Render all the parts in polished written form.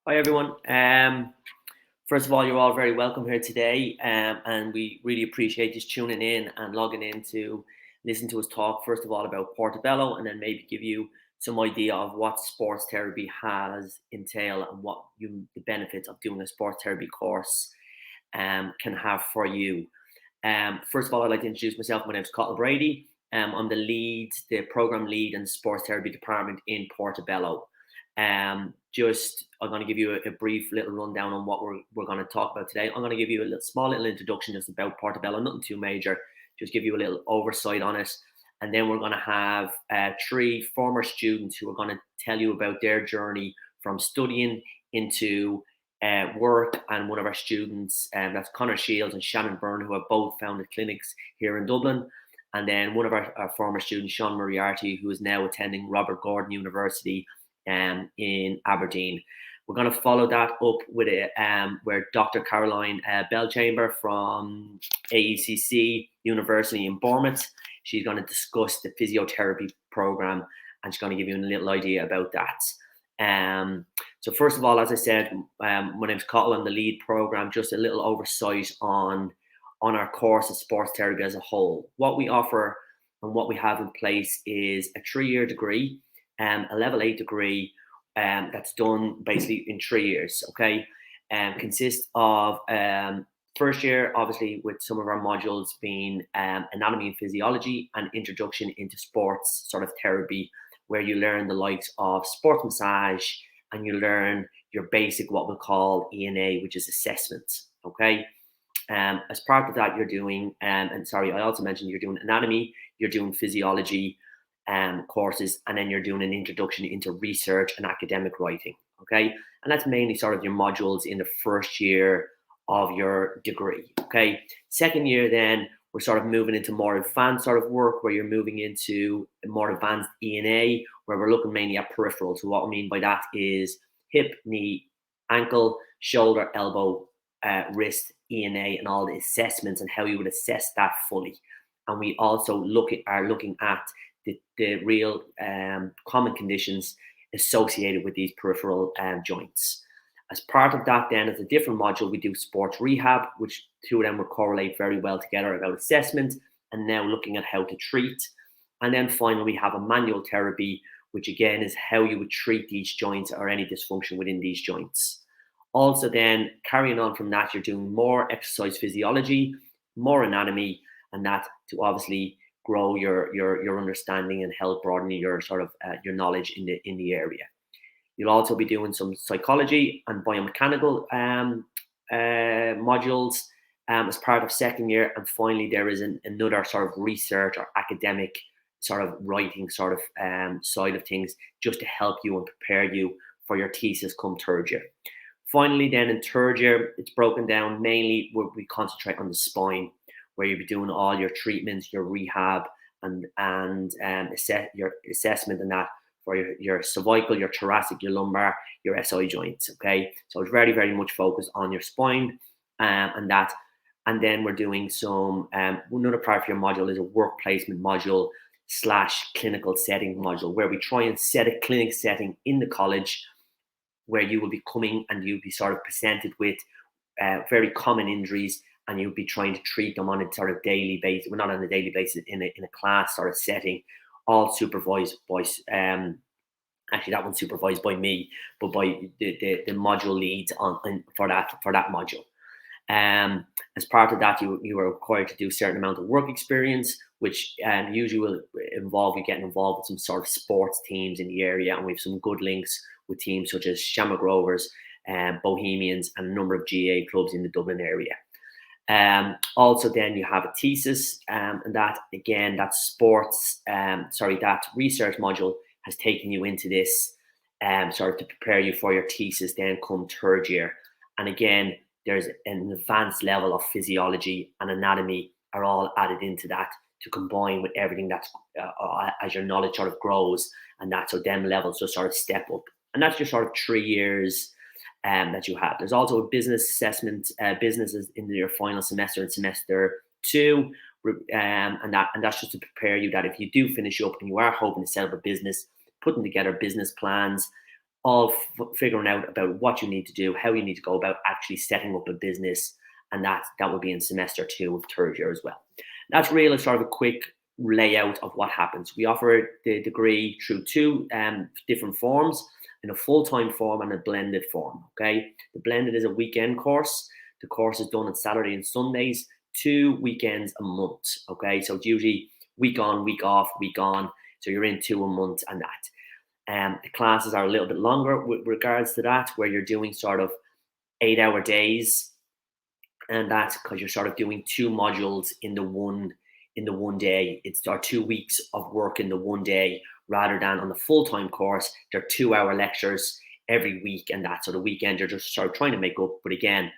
Hi everyone. First of all, you're all very welcome here today, and we really appreciate you tuning in and logging in to listen to us talk. First of all, about Portobello, and then maybe give you some idea of what sports therapy has entail and what the benefits of doing a sports therapy course can have for you. First of all, I'd like to introduce myself. My name is Cathal Brady. I'm the program lead in the sports therapy department in Portobello. I'm going to give you a brief little rundown on what we're going to talk about today. I'm going to give you a small little introduction just about Portobello, nothing too major, just give you a little oversight on it. And then we're going to have three former students who are going to tell you about their journey from studying into work, and one of our students, that's Conor Sheils and Shannon Byrne, who have both founded clinics here in Dublin. And then one of our former students, Moriarty, who is now attending Robert Gordon University in Aberdeen. We're going to follow that up with where Dr. Caroline Belchamber from AECC University in Bournemouth. She's going to discuss the physiotherapy program, and she's going to give you a little idea about that. So first of all, as I said, my name's Cathal. I'm the lead program. Just a little oversight on our course of sports therapy as a whole. What we offer and what we have in place is a 3-year degree, a level 8 degree that's done basically in 3 years. Okay, consists of first year, obviously, with some of our modules being anatomy and physiology and introduction into sports sort of therapy, where you learn the likes of sports massage, and you learn your basic what we'll call ENA, which is assessments. Okay. As part of that, you're doing, and sorry, I also mentioned you're doing anatomy, you're doing physiology courses, and then you're doing an introduction into research and academic writing. Okay. And that's mainly sort of your modules in the first year of your degree. Okay. Second year, then we're sort of moving into more advanced sort of work, where you're moving into a more advanced ENA, where we're looking mainly at peripheral. So what I mean by that is hip, knee, ankle, shoulder, elbow, wrist, ENA, and all the assessments and how you would assess that fully. And we also are looking at the real common conditions associated with these peripheral joints. As part of that, then, as a different module, we do sports rehab, which two of them will correlate very well together about assessment and now looking at how to treat. And then finally, we have a manual therapy, which again is how you would treat these joints or any dysfunction within these joints. Also, then carrying on from that, you're doing more exercise physiology, more anatomy, and that to obviously grow your understanding and help broaden your sort of your knowledge in the area. You'll also be doing some psychology and biomechanical modules as part of second year. And finally, there is another sort of research or academic sort of writing sort of side of things, just to help you and prepare you for your thesis come third year. Finally, then in third year, it's broken down mainly where we concentrate on the spine, where you'll be doing all your treatments, your rehab, and your assessment and that for your cervical, your thoracic, your lumbar, your SI joints. Okay, so it's very, very much focused on your spine and that. And then we're doing some another part of your module is a work placement module / clinical setting module, where we try and set a clinic setting in the college, where you will be coming and you'll be sort of presented with very common injuries, and you'll be trying to treat them on a sort of daily basis. Well, not on a daily basis, in a class sort of setting, all supervised by actually that one's supervised by me, but by the module leads for that module. As part of that, you are required to do a certain amount of work experience, which usually will involve you getting involved with some sort of sports teams in the area, and we have some good links with teams such as Shamrock Rovers, Bohemians, and a number of GA clubs in the Dublin area. Also, then you have a thesis, and that again, that that research module has taken you into this sort of to prepare you for your thesis then come third year. And again, there's an advanced level of physiology and anatomy are all added into that to combine with everything that's as your knowledge sort of grows, and that so them levels just sort of step up. And that's your sort of 3 years that you have. There's also a business assessment, businesses in your final semester and semester 2, and that's just to prepare you that if you do finish up and you are hoping to set up a business, putting together business plans, all figuring out about what you need to do, how you need to go about actually setting up a business, and that will be in semester 2 of third year as well. That's really sort of a quick layout of what happens. We offer the degree through 2 different forms, in a full-time form and a blended form. Okay, the blended is a weekend course. The course is done on Saturday and Sundays, 2 weekends a month. Okay, so it's usually week on, week off, week on. So you're in 2 a month and that. The classes are a little bit longer with regards to that, where you're doing sort of 8-hour days, and that's because you're sort of doing 2 modules in the one day. It's our 2 weeks of work in the one day, rather than on the full-time course, they're 2-hour lectures every week, and that. So the weekend you're just sort of trying to make up. But again,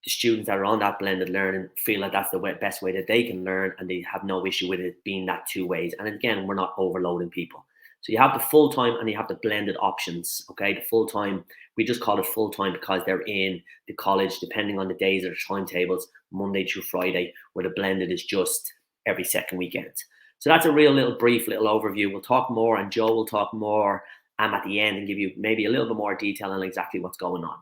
the students that are on that blended learning feel like that's the best way that they can learn, and they have no issue with it being that 2 ways. And again, we're not overloading people. So you have the full-time and you have the blended options. Okay, the full-time, we just call it full-time because they're in the college, depending on the days or the timetables, Monday through Friday, where the blended is just every second weekend. So that's a real brief little overview. We'll talk more, and Joe will talk more at the end and give you maybe a little bit more detail on exactly what's going on.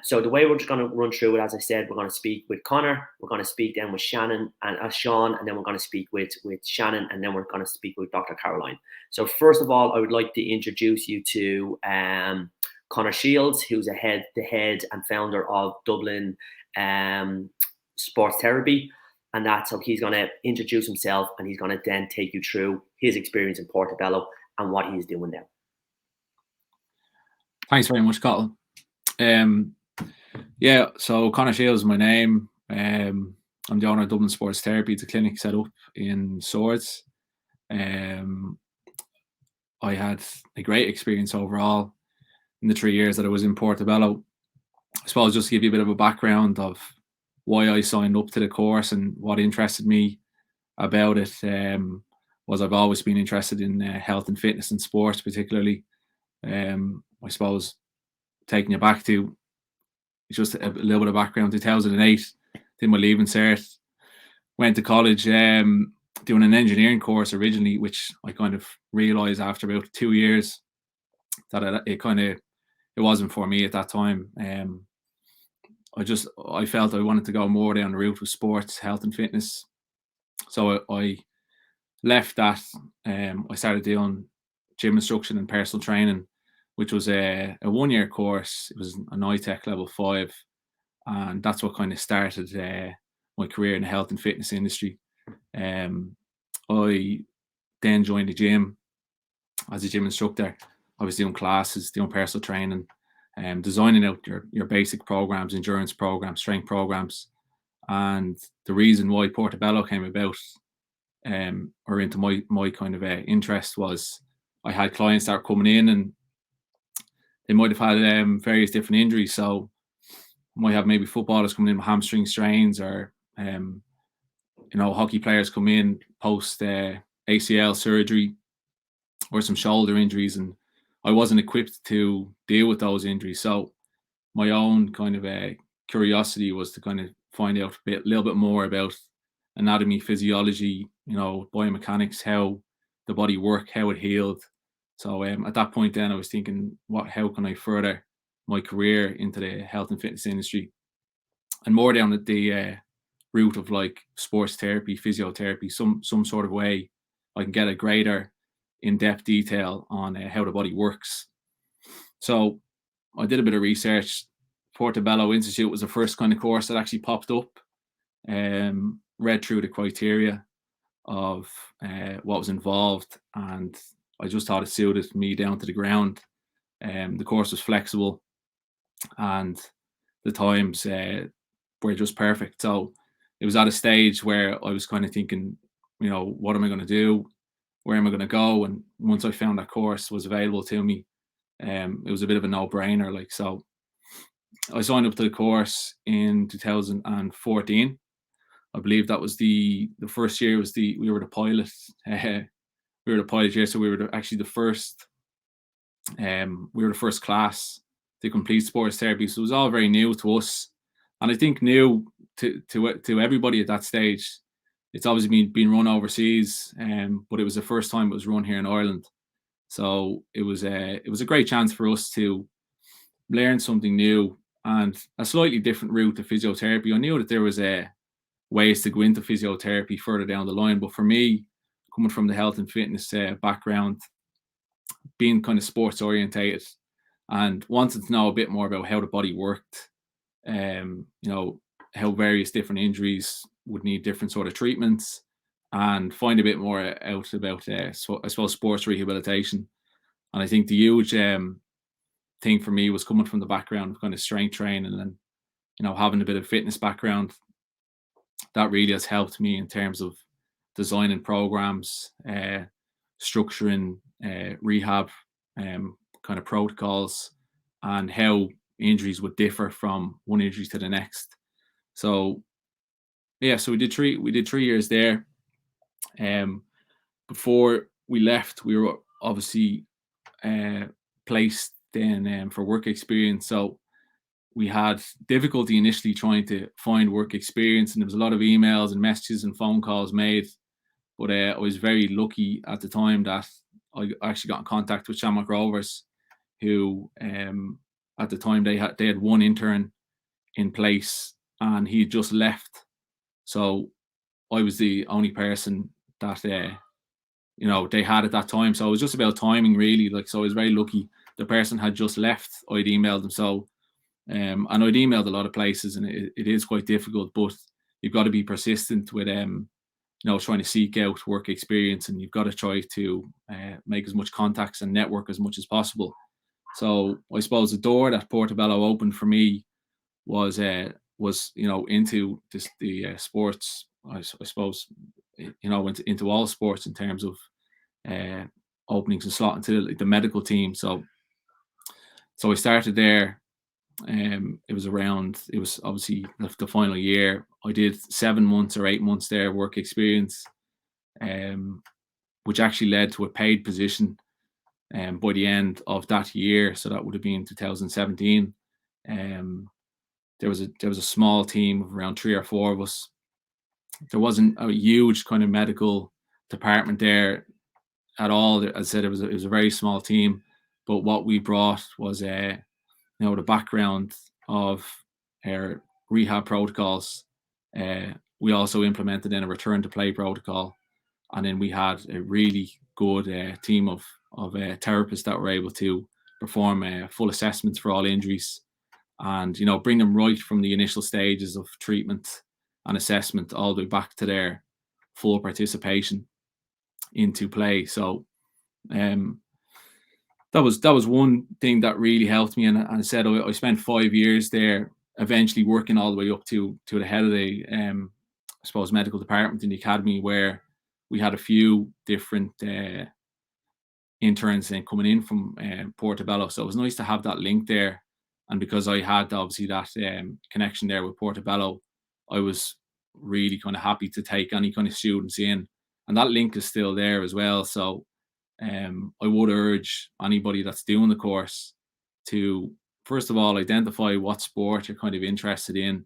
So the way we're just going to run through it, as I said, we're going to speak with Conor, we're going to speak then with Shannon and Sean, and then we're going to speak with Shannon, and then we're going to speak with Dr. Caroline. So first of all, I would like to introduce you to Conor Sheils, who's the head and founder of Dublin Sports Therapy, and that's so he's going to introduce himself, and he's going to then take you through his experience in Portobello and what he's doing now. Thanks very much, Cathal. Yeah, so Conor Sheils is my name. I'm the owner of Dublin Sports Therapy. It's a clinic set up in Swords. I had a great experience overall in the 3 years that I was in Portobello. I suppose just to give you a bit of a background of why I signed up to the course and what interested me about it was I've always been interested in health and fitness and sports, particularly. I suppose taking you back to just a little bit of background, 2008, did my leaving cert, went to college doing an engineering course originally, which I kind of realised after about 2 years that it wasn't for me at that time. I felt I wanted to go more down the route with sports, health and fitness. So I left that. I started doing gym instruction and personal training, which was a 1-year course. It was an ITEC level 5. And that's what kind of started my career in the health and fitness industry. I then joined the gym as a gym instructor. I was doing classes, doing personal training, designing out your basic programs, endurance programs, strength programs. And the reason why Portobello came about, or into my kind of interest, was I had clients that were coming in and they might have had various different injuries. So might have maybe footballers coming in with hamstring strains, or hockey players come in post ACL surgery or some shoulder injuries, and I wasn't equipped to deal with those injuries. So my own kind of curiosity was to kind of find out a little bit more about anatomy, physiology, biomechanics, how the body worked, how it healed. So at that point then I was thinking, how can I further my career into the health and fitness industry, and more down the route of like sports therapy, physiotherapy, some sort of way I can get a greater in-depth detail on how the body works. So I did a bit of research. Portobello Institute was the first kind of course that actually popped up. Read through the criteria of what was involved, and I just thought it suited me down to the ground. The course was flexible, and the times were just perfect. So it was at a stage where I was kind of thinking, what am I going to do? Where am I going to go? And once I found that course was available to me, it was a bit of a no-brainer. So I signed up to the course in 2014. I believe that was the first year. We were the pilot. We were the pilot year, so we were actually the first. We were the first class to complete sports therapy, so it was all very new to us, and I think new to everybody at that stage. It's obviously been run overseas, but it was the first time it was run here in Ireland. So it was a great chance for us to learn something new and a slightly different route to physiotherapy. I knew that there was ways to go into physiotherapy further down the line, but for me, coming from the health and fitness background, being kind of sports orientated and wanted to know a bit more about how the body worked, how various different injuries would need different sort of treatments, and find a bit more out about, so I suppose, sports rehabilitation. And I think the huge thing for me was coming from the background of kind of strength training and having a bit of fitness background. That really has helped me in terms of designing programs, structuring rehab kind of protocols, and how injuries would differ from one injury to the next. So yeah, so we did 3 years there. Before we left, we were obviously placed then for work experience. So we had difficulty initially trying to find work experience, and there was a lot of emails and messages and phone calls made. But I was very lucky at the time that I actually got in contact with Shamrock Rovers, who at the time they had one intern in place, and he had just left. So I was the only person that they had at that time. So it was just about timing, really. So I was very lucky. The person had just left. I'd emailed them. So and I'd emailed a lot of places, and it is quite difficult, but you've got to be persistent with trying to seek out work experience, and you've got to try to make as much contacts and network as much as possible. So I suppose the door that Portobello opened for me was into the sports. I suppose into all sports in terms of openings and slot into the medical team. So I started there. It was obviously the final year. I did 7 months or 8 months there work experience, which actually led to a paid position by the end of that year. So that would have been 2017. There was a small team of around 3 or 4 of us. There wasn't a huge kind of medical department there at all. As I said, it was a very small team, but what we brought was the background of our rehab protocols. We also implemented in a return to play protocol, and then we had a really good team of therapists that were able to perform full assessments for all injuries, and bring them right from the initial stages of treatment and assessment all the way back to their full participation into play. So that was one thing that really helped me. And I said I spent 5 years there, eventually working all the way up to the head of the I suppose medical department in the academy, where we had a few different interns coming in from Portobello. So it was nice to have that link there. And because I had obviously that connection there with Portobello, I was really kind of happy to take any kind of students in, and that link is still there as well. So I would urge anybody that's doing the course to, first of all, identify what sport you're kind of interested in.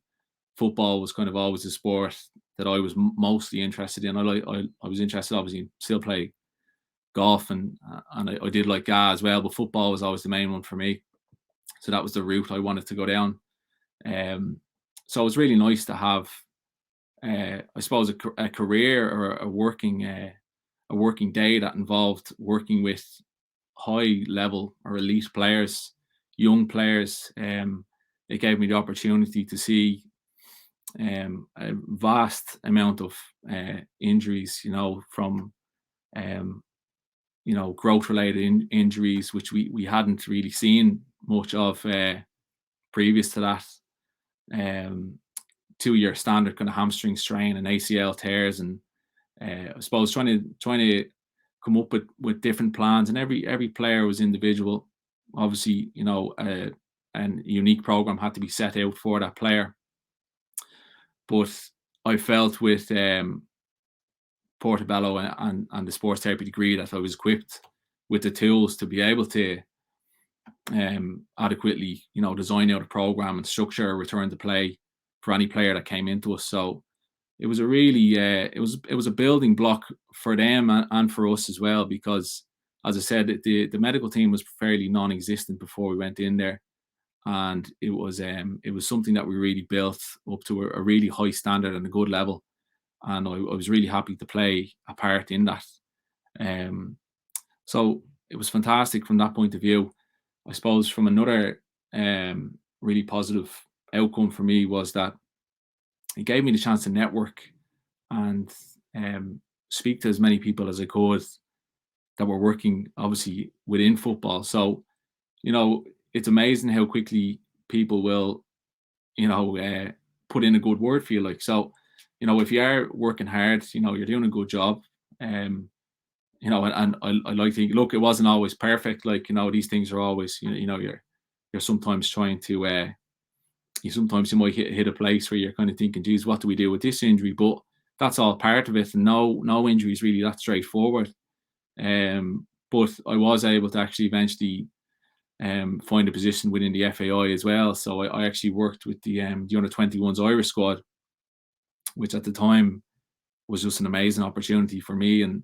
Football was kind of always a sport that I was mostly interested in. I was interested, obviously, in still play golf, and I did like GA as well, but football was always the main one for me. So that was the route I wanted to go down. So it was really nice to have, I suppose, a career or a working day that involved working with high level or elite players, young players. It gave me the opportunity to see a vast amount of injuries, from growth related injuries, which we hadn't really seen much of previous to that. 2-year standard kind of hamstring strain and ACL tears, and I suppose trying to come up with different plans, and every player was individual. Obviously, a unique program had to be set out for that player. But I felt with Portobello and the sports therapy degree that I was equipped with the tools to be able to adequately, design out a program and structure a return to play for any player that came into us. So it was a really it was a building block for them and for us as well, because as I said, the medical team was fairly non-existent before we went in there, and it was something that we really built up to a really high standard and a good level, and I was really happy to play a part in that. So it was fantastic from that point of view. I suppose from another really positive outcome for me was that it gave me the chance to network and speak to as many people as I could that were working obviously within football. So, it's amazing how quickly people will, put in a good word for you. Like, so, if you are working hard, you're doing a good job. And I like to think, look, it wasn't always perfect. Like, these things are always, you're sometimes trying to, sometimes you might hit a place where you're kind of thinking, geez, what do we do with this injury? But that's all part of it. And no injury is really that straightforward. But I was able to actually eventually find a position within the FAI as well. So I actually worked with the under-21s Irish squad, which at the time was just an amazing opportunity for me. And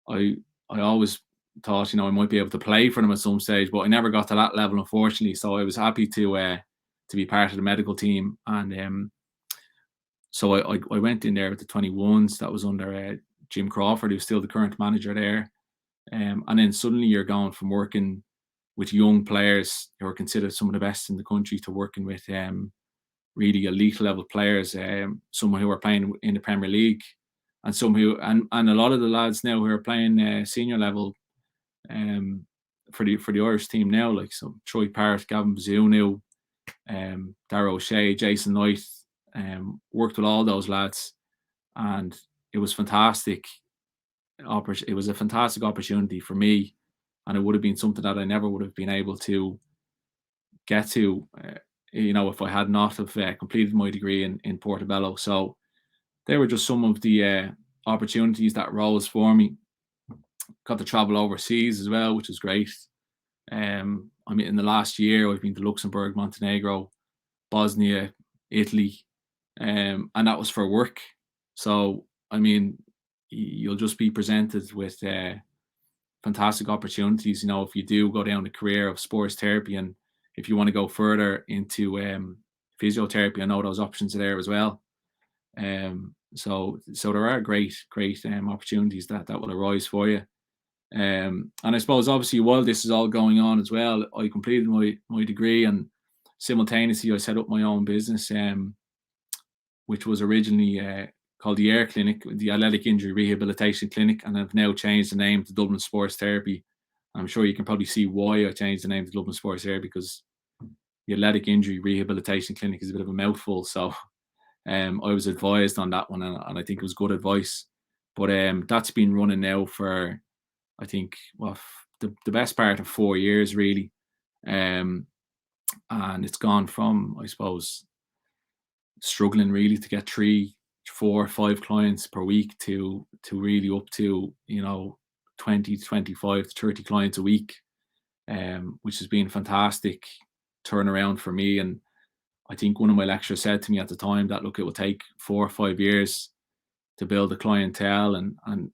I always thought, I might be able to play for them at some stage, but I never got to that level, unfortunately. So I was happy to be part of the medical team. And so I went in there with the 21s. That was under Jim Crawford, who's still the current manager there. And then suddenly you're going from working with young players who are considered some of the best in the country to working with really elite level players, some who are playing in the Premier League, and some who and a lot of the lads now who are playing senior level for the Irish team now, like some Troy Parrott, Gavin Bazunu, Darragh O'Shea, Jason Knight, worked with all those lads, and it was fantastic. It was a fantastic opportunity for me, and it would have been something that I never would have been able to get to, if I had not have completed my degree in Portobello. So they were just some of the opportunities that rose for me. Got to travel overseas as well, which was great. I mean, in the last year, I've been to Luxembourg, Montenegro, Bosnia, Italy, and that was for work. So, I mean, you'll just be presented with fantastic opportunities, if you do go down the career of sports therapy, and if you want to go further into physiotherapy, I know those options are there as well. So there are great opportunities that will arise for you. And I suppose obviously while this is all going on as well, I completed my degree, and simultaneously I set up my own business, which was originally called the AIR Clinic, the Athletic Injury Rehabilitation Clinic, and I've now changed the name to Dublin Sports Therapy. I'm sure you can probably see why I changed the name to Dublin Sports Therapy, because the Athletic Injury Rehabilitation Clinic is a bit of a mouthful. So I was advised on that one, and I think it was good advice. But that's been running now for, I think, the best part of 4 years, really. And it's gone from, I suppose, struggling really to get 3, 4, 5 clients per week to really up to 20, 25 to 30 clients a week, which has been a fantastic turnaround for me. And I think one of my lecturers said to me at the time that, look, it will take 4 or 5 years to build a clientele, and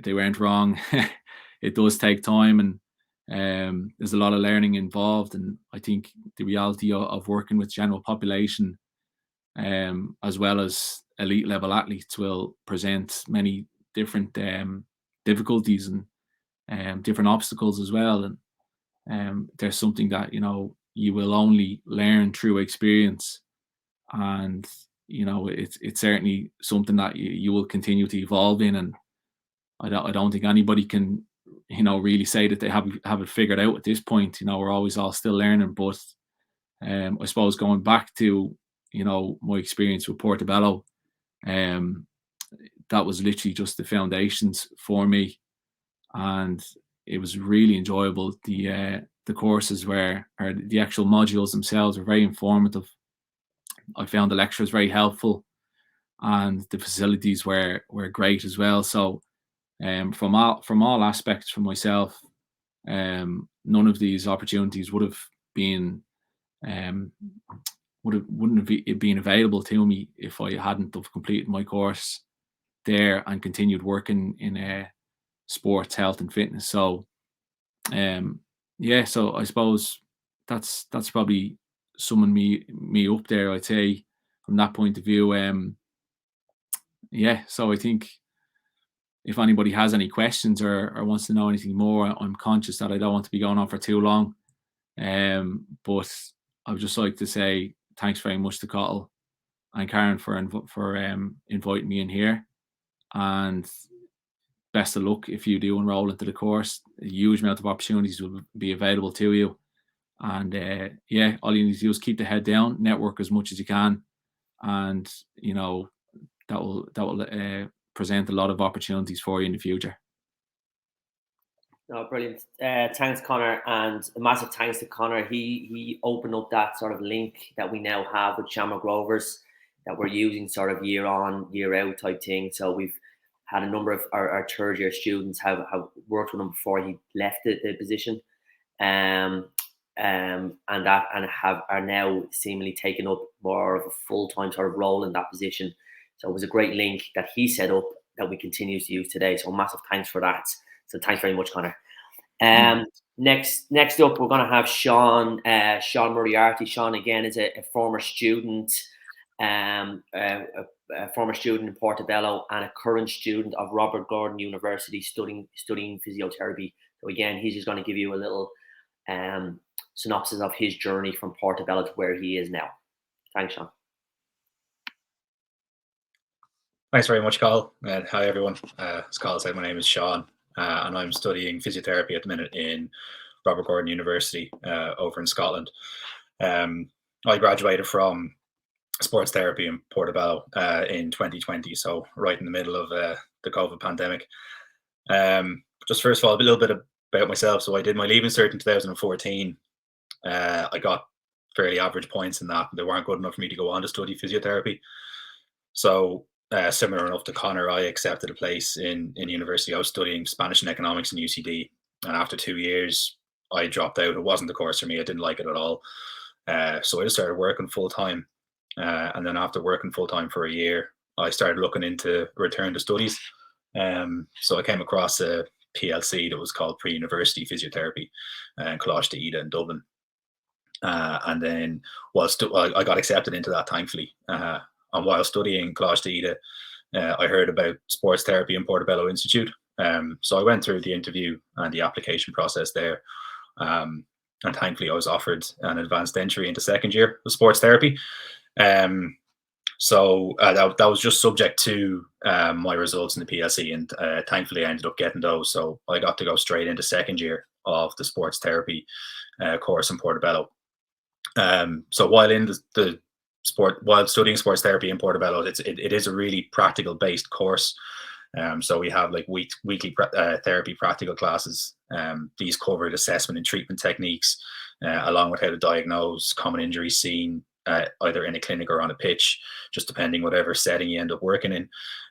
they weren't wrong. It does take time, and there's a lot of learning involved. And I think the reality of working with general population, as well as elite level athletes, will present many different difficulties and different obstacles as well. And there's something that you will only learn through experience, and it's certainly something that you will continue to evolve in. And I don't think anybody can really say that they have it figured out at this point. We're always all still learning. But I suppose going back to my experience with Portobello, that was literally just the foundations for me, and it was really enjoyable. The courses or the actual modules themselves were very informative. I found the lecturers very helpful, and the facilities were great as well. So from all aspects, for myself, none of these opportunities would have been wouldn't have been available to me if I hadn't have completed my course there and continued working in sports, health and fitness. So Yeah, so I suppose that's probably summing me up there, I'd say, from that point of view. Yeah, so I think if anybody has any questions or wants to know anything more, I'm conscious that I don't want to be going on for too long. But I would just like to say thanks very much to Cathal and Karen for inviting me in here, and best of luck if you do enroll into the course. A huge amount of opportunities will be available to you, and yeah, all you need to do is keep the head down, network as much as you can, and you know that will present a lot of opportunities for you in the future. No, brilliant. Thanks, Conor, and a massive thanks to Conor. He opened up that sort of link that we now have with Shamrock Rovers that we're using sort of year on, year out type thing. So we've had a number of our third year students have worked with him before he left the position, and are now seemingly taking up more of a full-time sort of role in that position. So it was a great link that he set up that we continue to use today. So massive thanks for that. So thanks very much, Conor. Next up, we're going to have Sean Moriarty. Sean, again, is a former student, a former student in Portobello and a current student of Robert Gordon University studying physiotherapy. So again, he's just going to give you a little synopsis of his journey from Portobello to where he is now. Thanks, Sean. Thanks very much, Cathal. Hi, everyone. As Cathal said, my name is Sean, and I'm studying physiotherapy at the minute in Robert Gordon University over in Scotland. I graduated from sports therapy in Portobello in 2020, so right in the middle of the COVID pandemic. Just first of all, a little bit about myself. So I did my Leaving Cert in 2014. I got fairly average points in that. They weren't good enough for me to go on to study physiotherapy. So similar enough to Conor, I accepted a place in university. I was studying Spanish and economics in UCD, and after 2 years, I dropped out. It wasn't the course for me. I didn't like it at all. So I just started working full time, and then after working full time for a year, I started looking into return to studies. So I came across a PLC that was called Pre-University Physiotherapy in Coláiste d'Ida in Dublin, and then I got accepted into that, thankfully. And while studying Coláiste d'Ida, I heard about sports therapy in Portobello Institute. So I went through the interview and the application process there. And thankfully, I was offered an advanced entry into second year of sports therapy. So that was just subject to my results in the PLC. And thankfully, I ended up getting those. So I got to go straight into second year of the sports therapy course in Portobello. So while in while studying sports therapy in Portobello, it is a really practical based course. So we have like weekly therapy practical classes. These covered assessment and treatment techniques, along with how to diagnose common injuries seen either in a clinic or on a pitch, just depending whatever setting you end up working in.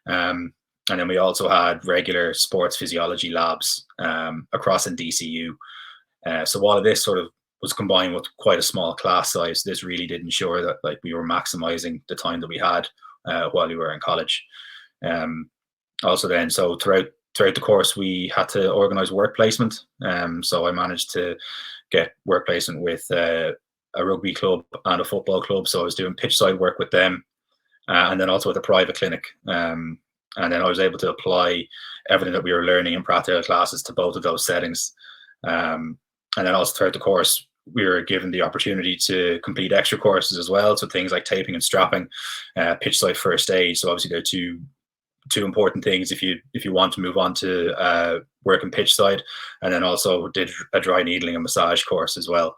And then we also had regular sports physiology labs across in DCU. So all of this sort of was combined with quite a small class size. This really did ensure that like we were maximizing the time that we had while we were in college. Also then, so throughout the course, we had to organize work placement. So I managed to get work placement with a rugby club and a football club. So I was doing pitch side work with them, and then also with a private clinic. And then I was able to apply everything that we were learning in practical classes to both of those settings. And then also throughout the course, we were given the opportunity to complete extra courses as well. So things like taping and strapping, pitch side first aid. So obviously they're two important things if you want to move on to work in pitch side. And then also did a dry needling and massage course as well.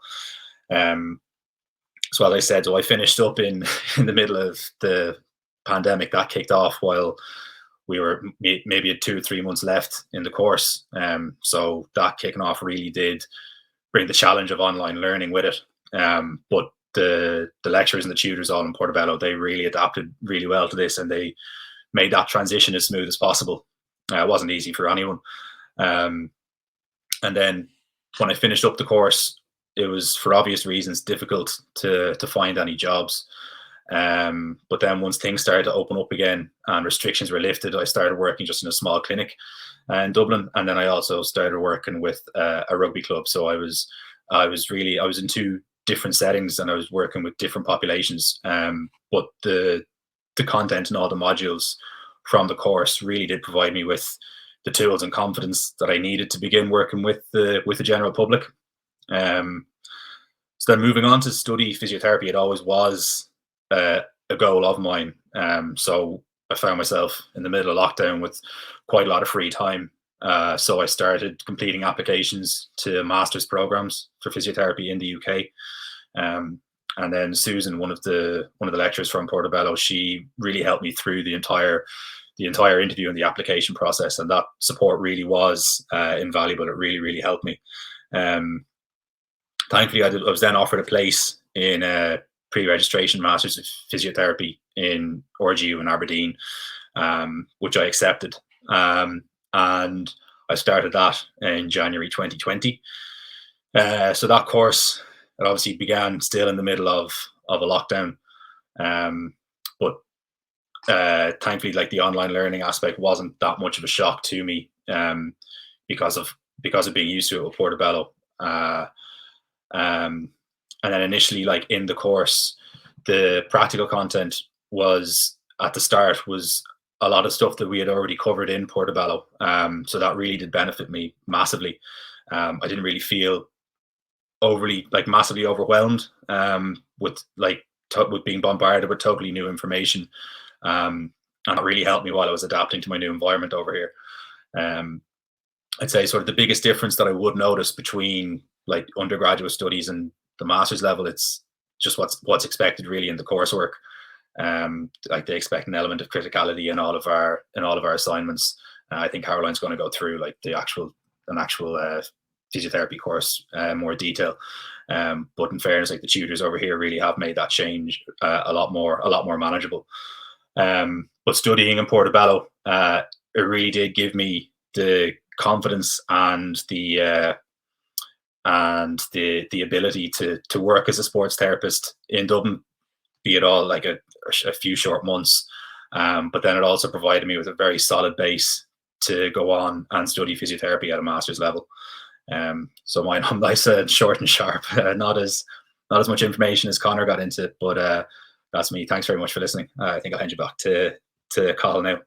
So as I said, so I finished up in the middle of the pandemic. That kicked off while we were maybe at 2 or 3 months left in the course. So that kicking off really did bring the challenge of online learning with it. But the lecturers and the tutors all in Portobello, they really adapted really well to this, and they made that transition as smooth as possible. It wasn't easy for anyone. And then when I finished up the course, it was, for obvious reasons, difficult to find any jobs. But then once things started to open up again and restrictions were lifted, I started working just in a small clinic in Dublin, and then I also started working with a rugby club. So I was in two different settings, and I was working with different populations. But the content and all the modules from the course really did provide me with the tools and confidence that I needed to begin working with the general public. So then moving on to study physiotherapy, it always was a goal of mine. So I found myself in the middle of lockdown with quite a lot of free time. So I started completing applications to master's programs for physiotherapy in the UK. And then Susan, one of the lecturers from Portobello, she really helped me through the entire interview and the application process, and that support really was invaluable. It really helped me. Thankfully, I was then offered a place in a pre-registration Masters of Physiotherapy in RGU in Aberdeen, which I accepted. And I started that in January 2020. So that course, it obviously began still in the middle of a lockdown. But thankfully, like, the online learning aspect wasn't that much of a shock to me, because of being used to it with Portobello. And then initially, like, in the course, the practical content was at the start was a lot of stuff that we had already covered in Portobello. So that really did benefit me massively. I didn't really feel massively overwhelmed with being bombarded with totally new information. And that really helped me while I was adapting to my new environment over here. I'd say sort of the biggest difference that I would notice between like undergraduate studies and the master's level, it's just what's expected really in the coursework. Like, they expect an element of criticality in all of our assignments. I think Caroline's going to go through like an actual physiotherapy course more detail. But in fairness, like, the tutors over here really have made that change a lot more manageable. But studying in Portobello, it really did give me the confidence and the ability to work as a sports therapist in Dublin, be it all like a few short months. But then it also provided me with a very solid base to go on and study physiotherapy at a master's level. So mine, I'm nice and short and sharp, not as much information as Conor got into, but that's me. Thanks very much for listening. I think I'll hand you back to Cathal now.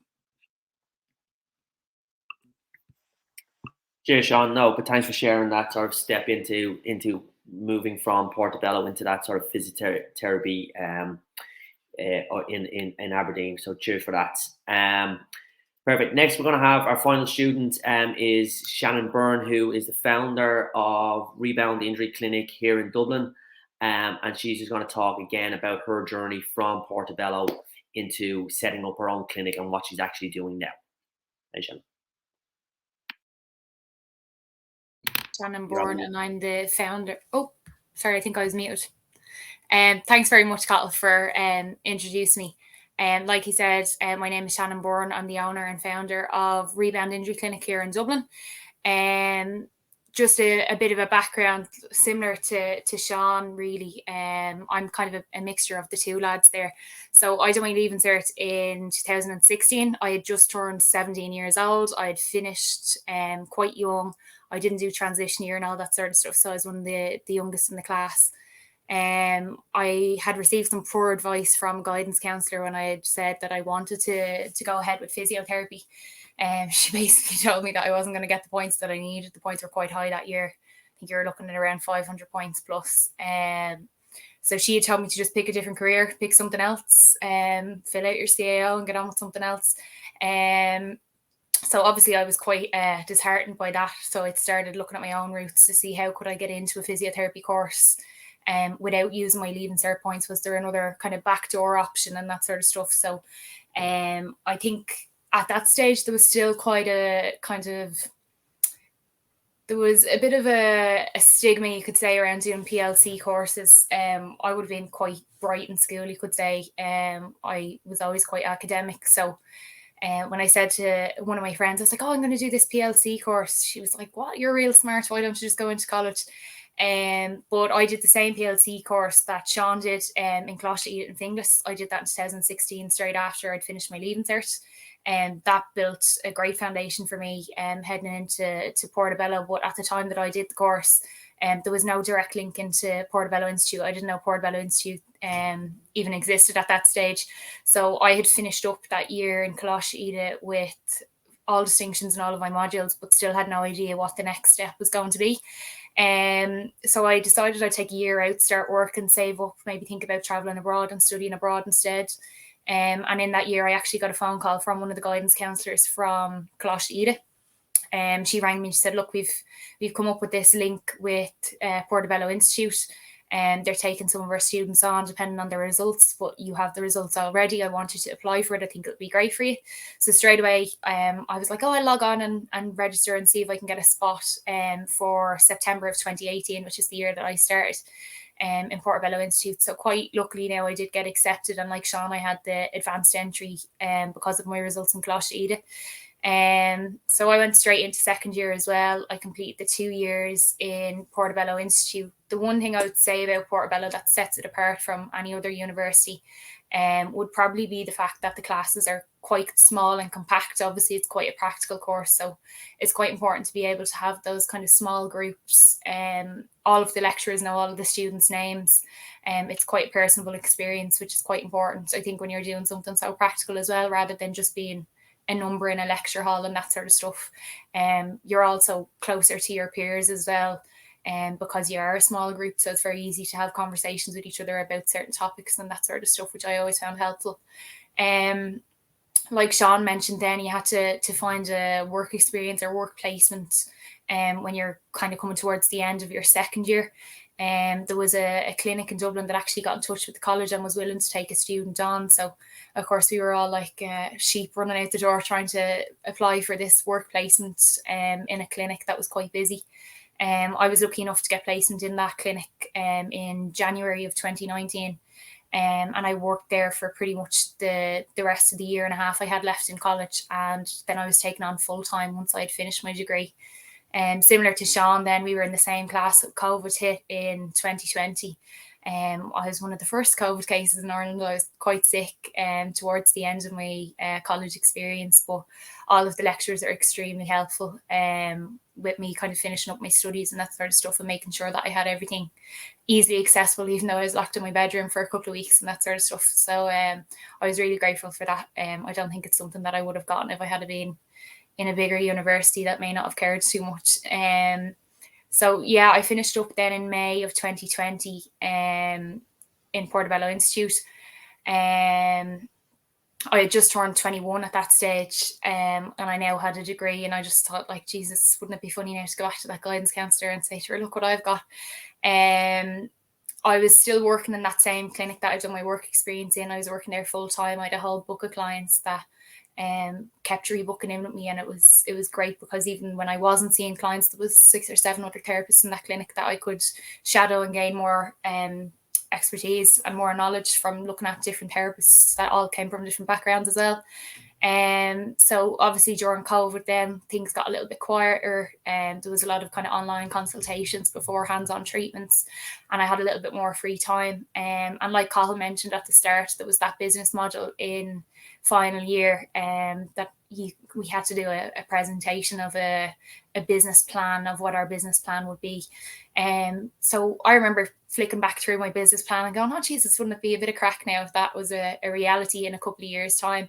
Cheers, Sean. No, but thanks for sharing that sort of step into moving from Portobello into that sort of physiotherapy in Aberdeen. So cheers for that. Perfect. Next, we're going to have our final student is Shannon Byrne, who is the founder of Rebound Injury Clinic here in Dublin. And she's just going to talk again about her journey from Portobello into setting up her own clinic and what she's actually doing now. Hey, Shannon. Shannon Byrne, and I'm the founder. Oh, sorry, I think I was muted. Thanks very much, Cathal, for introducing me. Like he said, my name is Shannon Byrne. I'm the owner and founder of Rebound Injury Clinic here in Dublin. Just a bit of a background similar to Sean, really. I'm kind of a mixture of the two lads there. So I did my Leaving Cert in 2016. I had just turned 17 years old. I had finished quite young. I didn't do transition year and all that sort of stuff. So I was one of the youngest in the class. I had received some poor advice from a guidance counsellor when I had said that I wanted to go ahead with physiotherapy. She basically told me that I wasn't going to get the points that I needed. The points were quite high that year. I think you were looking at around 500 points plus. So she had told me to just pick a different career, pick something else, fill out your CAO and get on with something else. So obviously I was quite disheartened by that. So I started looking at my own routes to see how could I get into a physiotherapy course without using my Leaving Cert points. Was there another kind of backdoor option and that sort of stuff? So I think at that stage there was still quite a kind of, there was a bit of a stigma, you could say, around doing PLC courses. I would have been quite bright in school, you could say. I was always quite academic. So When I said to one of my friends, I was like, oh, I'm going to do this PLC course. She was like, what? You're real smart. Why don't you just go into college? But I did the same PLC course that Sean did in Closhie and Finglas. I did that in 2016, straight after I'd finished my leaving cert. And that built a great foundation for me heading into Portobello. But at the time that I did the course, there was no direct link into Portobello Institute. I didn't know Portobello Institute even existed at that stage. So I had finished up that year in Closhie with all distinctions in all of my modules, but still had no idea what the next step was going to be. So I decided I'd take a year out, start work and save up, maybe think about traveling abroad and studying abroad instead. And in that year, I actually got a phone call from one of the guidance counsellors from Closhie. She rang me and she said, look, we've come up with this link with Portobello Institute, and they're taking some of our students on depending on their results, but you have the results already. I wanted to apply for it. I think it would be great for you. So straight away, I was like, I'll log on and register and see if I can get a spot for September of 2018, which is the year that I started in Portobello Institute. So quite luckily now I did get accepted, and like Sean, I had the advanced entry because of my results in Closhie. So I went straight into second year as well. I completed the 2 years in Portobello Institute. The one thing I would say about Portobello that sets it apart from any other university would probably be the fact that the classes are quite small and compact. Obviously, it's quite a practical course, so it's quite important to be able to have those kind of small groups. All of the lecturers know all of the students' names. It's quite a personable experience, which is quite important, I think, when you're doing something so practical as well, rather than just being a number in a lecture hall and that sort of stuff. You're also closer to your peers as well, because you are a small group, so it's very easy to have conversations with each other about certain topics and that sort of stuff, which I always found helpful. Like Sean mentioned, then you had to find a work experience or work placement when you're kind of coming towards the end of your second year. There was a clinic in Dublin that actually got in touch with the college and was willing to take a student on. So, of course, we were all like sheep running out the door trying to apply for this work placement in a clinic that was quite busy. I was lucky enough to get placement in that clinic in January of 2019. And I worked there for pretty much the rest of the year and a half I had left in college. And then I was taken on full time once I had finished my degree. Similar to Sean, then we were in the same class. COVID hit in 2020. I was one of the first COVID cases in Ireland. I was quite sick towards the end of my college experience, but all of the lecturers are extremely helpful with me kind of finishing up my studies and that sort of stuff, and making sure that I had everything easily accessible, even though I was locked in my bedroom for a couple of weeks and that sort of stuff. So I was really grateful for that. I don't think it's something that I would have gotten if I had been in a bigger university that may not have cared too much. So yeah, I finished up then in May of 2020 in Portobello Institute. I had just turned 21 at that stage, and I now had a degree, and I just thought, like, Jesus, wouldn't it be funny now to go back to that guidance counsellor and say to her, look what I've got. I was still working in that same clinic that I'd done my work experience in. I was working there full time. I had a whole book of clients that kept rebooking in with me, and it was great, because even when I wasn't seeing clients, there was 6 or 7 other therapists in that clinic that I could shadow and gain more expertise and more knowledge from looking at different therapists that all came from different backgrounds as well. So obviously during COVID then things got a little bit quieter, and there was a lot of kind of online consultations before hands-on treatments, and I had a little bit more free time. And like Cathal mentioned at the start, there was that business module in final year that we had to do a presentation of a business plan of what our business plan would be. So I remember flicking back through my business plan and going, oh Jesus, wouldn't it be a bit of crack now if that was a reality in a couple of years' time?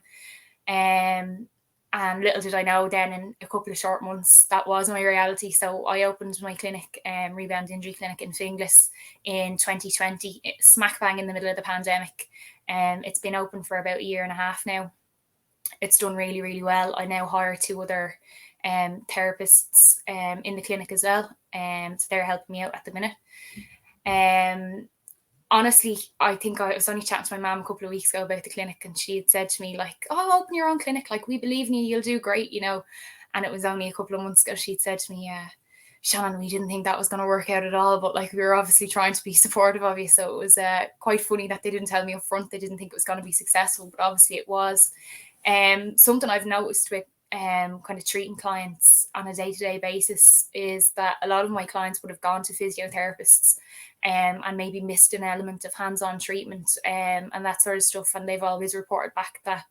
And little did I know then, in a couple of short months, that was my reality. So I opened my clinic, Rebound Injury Clinic in Finglas in 2020, smack bang in the middle of the pandemic. It's been open for about a year and a half now. It's done really, really well. I now hire 2 other therapists in the clinic as well. So they're helping me out at the minute. Honestly, I think I was only chatting to my mum a couple of weeks ago about the clinic, and she had said to me, like, oh, open your own clinic. Like, we believe in you. You'll do great, you know. And it was only a couple of months ago she'd said to me, Shannon, we didn't think that was going to work out at all, but like we were obviously trying to be supportive of you. So it was quite funny that they didn't tell me up front they didn't think it was going to be successful, but obviously it was. Something I've noticed with kind of treating clients on a day-to-day basis is that a lot of my clients would have gone to physiotherapists and maybe missed an element of hands-on treatment and that sort of stuff, and they've always reported back that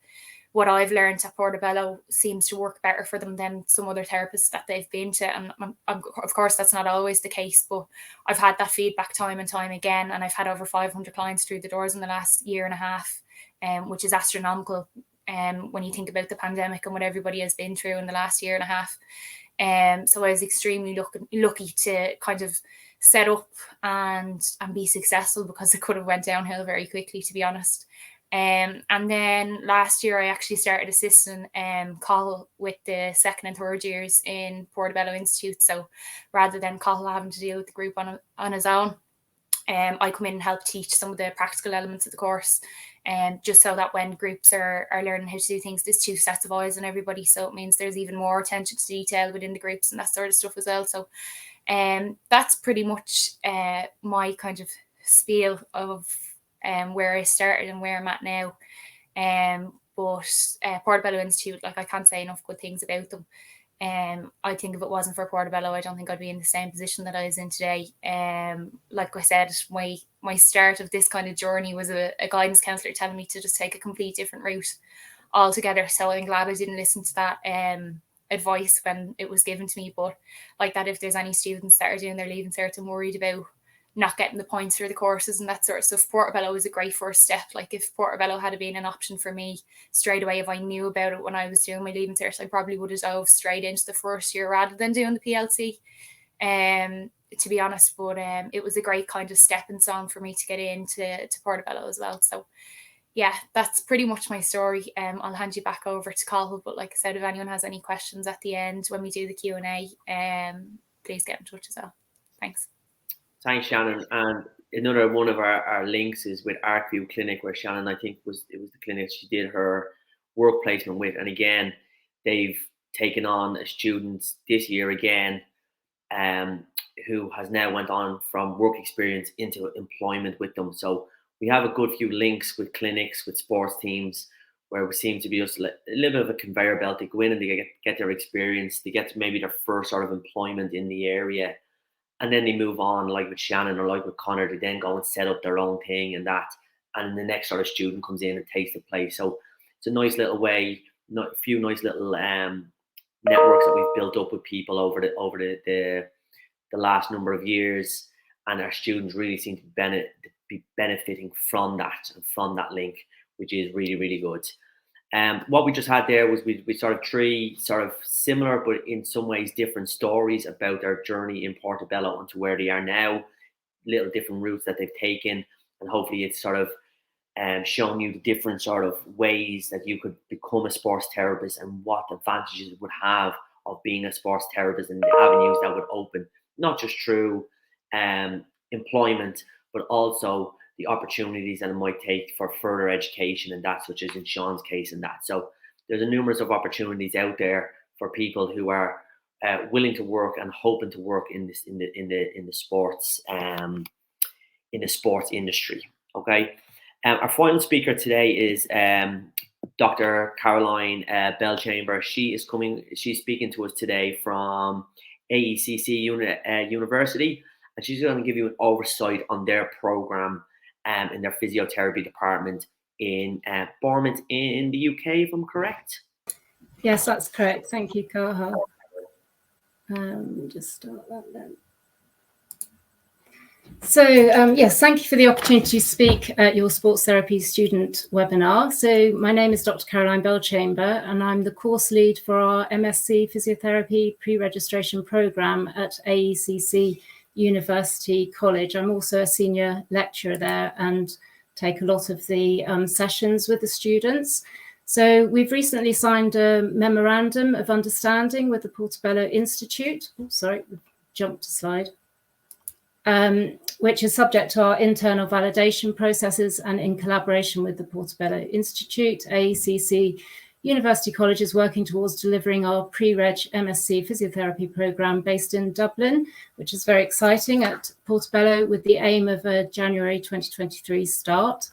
what I've learned at Portobello seems to work better for them than some other therapists that they've been to. And of course, that's not always the case, but I've had that feedback time and time again. And I've had over 500 clients through the doors in the last year and a half, which is astronomical when you think about the pandemic and what everybody has been through in the last year and a half. So I was extremely lucky to kind of set up and be successful, because it could have went downhill very quickly, to be honest. And then last year I actually started assisting Cathal with the second and third years in Portobello Institute. So rather than Cathal having to deal with the group on his own, I come in and help teach some of the practical elements of the course, just so that when groups are learning how to do things, there's two sets of eyes on everybody. So it means there's even more attention to detail within the groups and that sort of stuff as well. So that's pretty much my kind of spiel of where I started and where I'm at now. But Portobello Institute, like, I can't say enough good things about them. I think if it wasn't for Portobello, I don't think I'd be in the same position that I was in today. Like I said, my start of this kind of journey was a guidance counsellor telling me to just take a complete different route altogether. So I'm glad I didn't listen to that advice when it was given to me. But like that, if there's any students that are doing their Leaving Cert and worried about not getting the points for the courses and that sort of stuff, Portobello was a great first step. Like, if Portobello had been an option for me straight away, if I knew about it when I was doing my Leaving Cert, I probably would have dove straight into the first year rather than doing the PLC, to be honest. But it was a great kind of stepping stone for me to get into Portobello as well. So yeah, that's pretty much my story. I'll hand you back over to Cathal, but like I said, if anyone has any questions at the end when we do the Q&A, please get in touch as well. Thanks. Thanks, Shannon. And another one of our links is with ArcView Clinic, where Shannon, I think, it was the clinic she did her work placement with. And again, they've taken on a student this year again, who has now went on from work experience into employment with them. So we have a good few links with clinics, with sports teams, where we seem to be just a little bit of a conveyor belt. They go in and they get their experience, they get to maybe their first sort of employment in the area. And then they move on, like with Shannon or like with Conor, they then go and set up their own thing and that. And the next sort of student comes in and takes the place. So it's a nice little way, a few nice little networks that we've built up with people over the last number of years. And our students really seem to be benefiting from that and from that link, which is really, really good. What we just had there was we sort of three sort of similar, but in some ways different stories about their journey in Portobello and to where they are now, little different routes that they've taken. And hopefully it's sort of shown you the different sort of ways that you could become a sports therapist and what advantages it would have of being a sports therapist and the avenues that would open, not just through employment, but also the opportunities that it might take for further education and that, such as in Sean's case and that. So there's a numerous of opportunities out there for people who are willing to work and hoping to work in the sports industry. Okay. Our final speaker today is Dr. Caroline Belchamber. She's speaking to us today from AECC University, and she's going to give you an oversight on their program in their physiotherapy department in Bournemouth in the UK, if I'm correct. Yes, that's correct. Thank you, Cathal. Just start that then. So, yes, thank you for the opportunity to speak at your sports therapy student webinar. So my name is Dr. Caroline Belchamber, and I'm the course lead for our MSc Physiotherapy pre-registration programme at AECC University College. I'm also a senior lecturer there and take a lot of the sessions with the students. So we've recently signed a memorandum of understanding with the Portobello Institute. Oh, sorry, jumped a slide. Which is subject to our internal validation processes, and in collaboration with the Portobello Institute, AECC University College is working towards delivering our pre-reg MSc physiotherapy programme based in Dublin, which is very exciting, at Portobello, with the aim of a January 2023 start.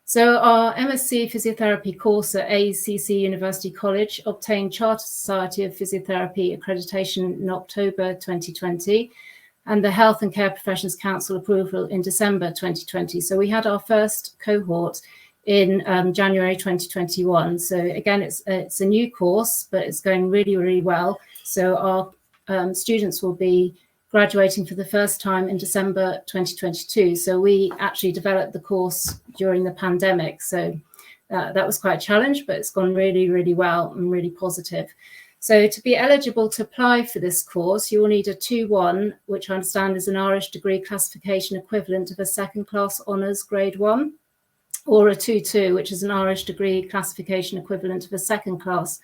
So our MSc Physiotherapy course at AECC University College obtained Chartered Society of Physiotherapy accreditation in October 2020 and the Health and Care Professions Council approval in December 2020. So we had our first cohort in January 2021. So again, it's a new course, but it's going really, really well. So our students will be graduating for the first time in December 2022. So we actually developed the course during the pandemic. So that was quite a challenge, but it's gone really, really well and really positive. So to be eligible to apply for this course, you will need a 2-1, which I understand is an Irish degree classification equivalent of a second class honours grade 1, or a 2-2, which is an Irish degree classification equivalent of a second class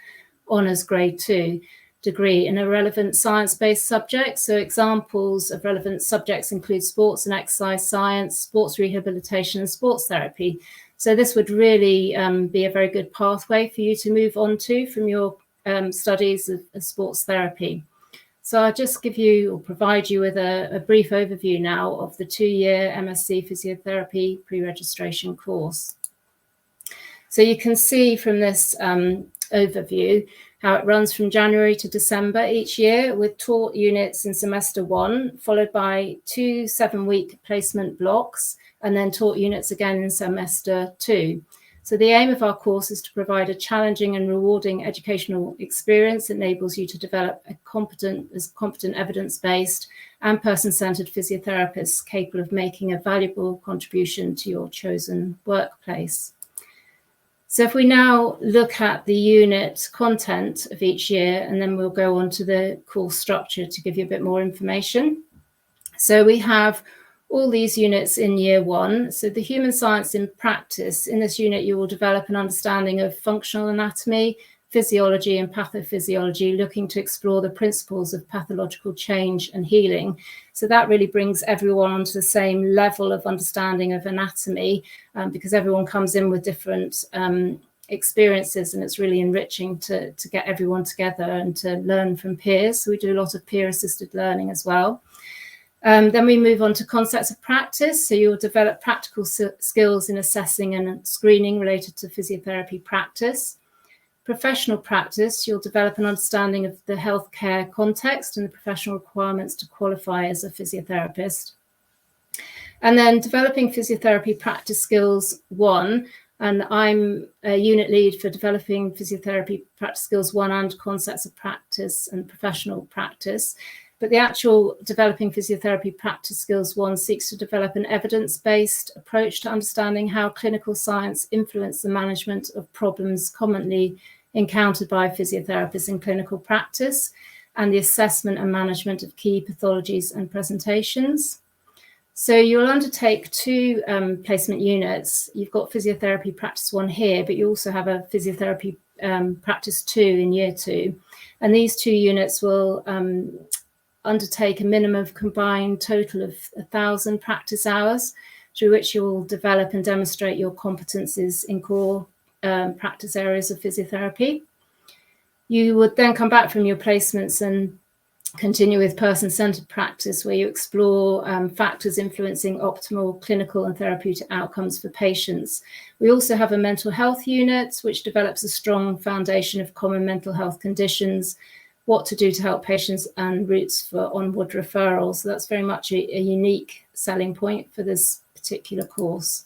honours grade 2 degree in a relevant science-based subject. So examples of relevant subjects include sports and exercise science, sports rehabilitation, and sports therapy. So this would really be a very good pathway for you to move on to from your studies of sports therapy. So I'll just give you or provide you with a brief overview now of the 2-year MSc Physiotherapy pre-registration course. So you can see from this overview how it runs from January to December each year with taught units in semester 1, followed by 2 7-week placement blocks, and then taught units again in semester 2. So the aim of our course is to provide a challenging and rewarding educational experience that enables you to develop a competent, evidence-based and person-centered physiotherapist capable of making a valuable contribution to your chosen workplace. So if we now look at the unit content of each year, and then we'll go on to the course structure to give you a bit more information. So we have all these units in year 1. So the human science in practice, in this unit, you will develop an understanding of functional anatomy, physiology and pathophysiology, looking to explore the principles of pathological change and healing. So that really brings everyone onto the same level of understanding of anatomy, because everyone comes in with different experiences, and it's really enriching to get everyone together and to learn from peers. So we do a lot of peer-assisted learning as well. Then we move on to concepts of practice. So you'll develop practical skills in assessing and screening related to physiotherapy practice. Professional practice, you'll develop an understanding of the healthcare context and the professional requirements to qualify as a physiotherapist. And then developing physiotherapy practice skills 1, and I'm a unit lead for developing physiotherapy practice skills 1 and concepts of practice and professional practice. But the actual developing physiotherapy practice skills 1 seeks to develop an evidence-based approach to understanding how clinical science influences the management of problems commonly encountered by physiotherapists in clinical practice and the assessment and management of key pathologies and presentations. So you'll undertake 2 placement units. You've got physiotherapy practice 1 here, but you also have a physiotherapy practice 2 in year 2. And these 2 units will undertake a minimum of combined total of 1,000 practice hours, through which you will develop and demonstrate your competencies in core practice areas of physiotherapy. You would then come back from your placements and continue with person-centered practice, where you explore factors influencing optimal clinical and therapeutic outcomes for patients. We also have a mental health unit, which develops a strong foundation of common mental health conditions, what to do to help patients, and routes for onward referrals. So that's very much a unique selling point for this particular course.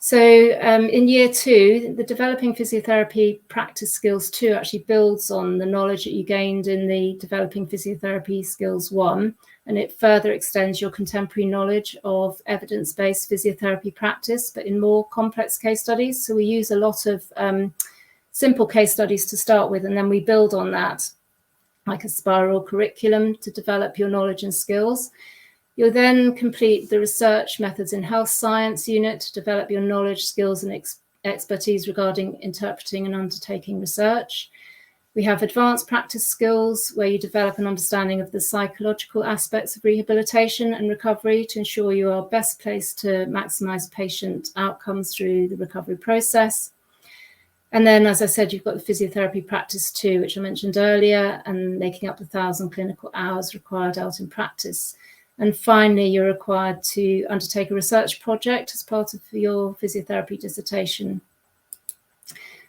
So in year 2, the developing physiotherapy practice skills 2 actually builds on the knowledge that you gained in the developing physiotherapy skills 1, and it further extends your contemporary knowledge of evidence-based physiotherapy practice, but in more complex case studies. So we use a lot of simple case studies to start with, and then we build on that like a spiral curriculum to develop your knowledge and skills. You'll then complete the research methods in health science unit to develop your knowledge, skills and expertise regarding interpreting and undertaking research. We have advanced practice skills, where you develop an understanding of the psychological aspects of rehabilitation and recovery to ensure you are best placed to maximize patient outcomes through the recovery process. And then, as I said, you've got the physiotherapy practice 2, which I mentioned earlier, and making up the 1,000 clinical hours required out in practice. And finally, you're required to undertake a research project as part of your physiotherapy dissertation.